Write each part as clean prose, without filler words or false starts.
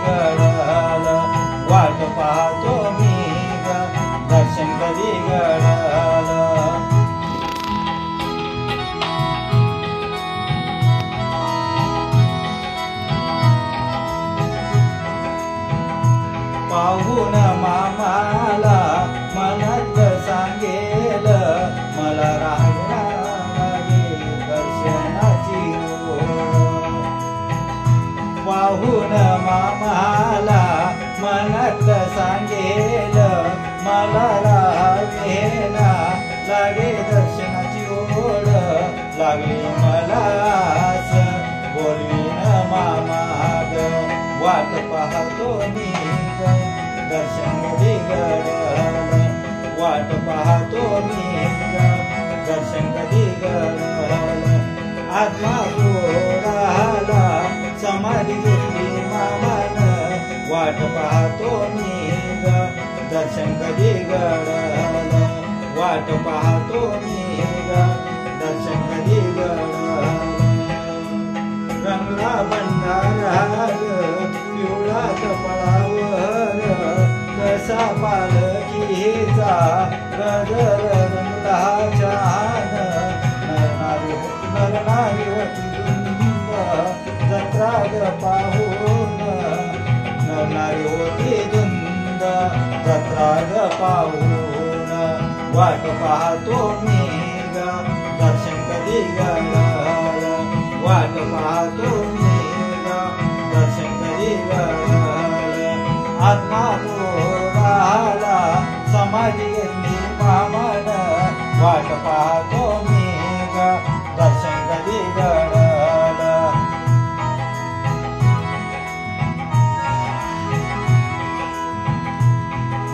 घडल वाट पाहतो मी ग दर्शन कधी घडल पाहून मामाला मनात सांगेल मला राहावे दर्शनाची ओढ पाहून मामाला मनात सांगेल मला राहावे ना लागे दर्शनाची ओढ लागली मला आस बोलवीन मामा ग वाट पाहतो मी ग दर्शन कधी घडल वाट पाहतो मी ग दर्शन कधी घडल आत्मा गोराला समाधी घेतली मामान वाट पाहतो मी ग दर्शन कधी घडल वाट पाहतो मी ग दर्शन कधी घडल रंगला भंडारा पिवळा कपळावर कसा पालखीचा गजर रंगला छान नरनारी होती धुंद जत्रा ग पाहून नरनारी होती धुंद जत्रा ग पाहून वाट पाहतो मी ग दर्शन कधी घडल वाट पाहतो मी ग दर्शन कधी घडल आत्मा गोराला समाधी घेतली मामान वाट पाहतो मी ग दर्शन कधी घडल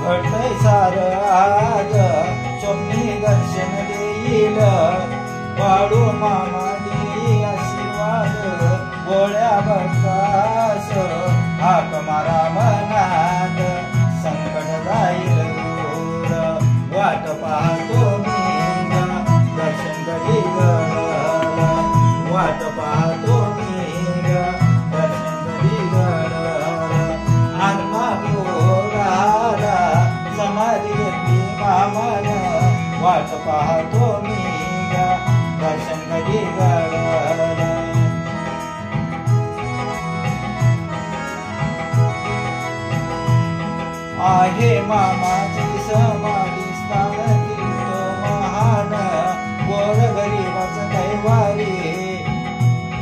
घडलंय सार आज स्वप्नी दर्शन देईल वाढू मामा देई आशीर्वाद गोळ्या भक्तास हाक मारा मनात संकट जाईल दूर वाट पाहतो मी ग दर्शन कधी घडल वाट पाहतो मी ग दर्शन कधी घडल आत्मा गोराला समाधी घेतली मामान वाट पाहतो मी ग दर्शन कधी घडल आहे मामाची समाधी स्थान तीर्थ महान गोर गरीबाच कैवारी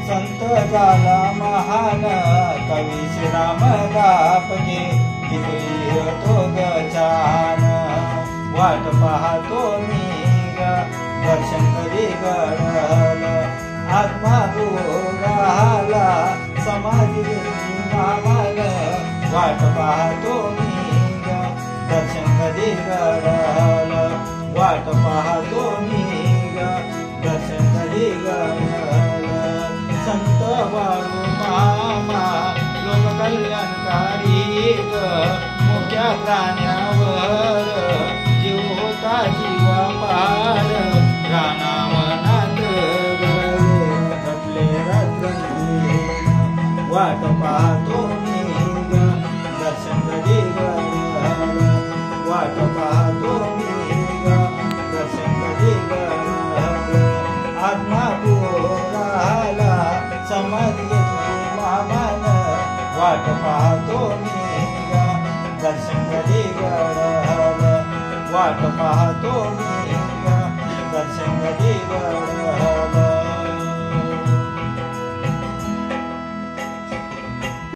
संत झाला महान कवी श्रीराम दापके जिंकली तो गजान वाट पाहतो मी ग दर्शन कधी घडल आत्मा गोराला समाधी घेतली मामान वाट पाहतो मी ग दर्शन कधी घडल वाट पाहतो मी ग दर्शन कधी घडल संत वाळू मामा लोक कल्याणकारी ग मोठ्या प्राण्यावर जीव होता जीवा पार रानावनात घडले रात्र वाट पाहतो मी ग दर्शन कधी घडल वाट पाहतो मी ग दर्शन कधी घडल आत्मा गोराला समाधी घेतली मामान वाट पाहतो मी ग दर्शन कधी घडल वाट पाहतो मी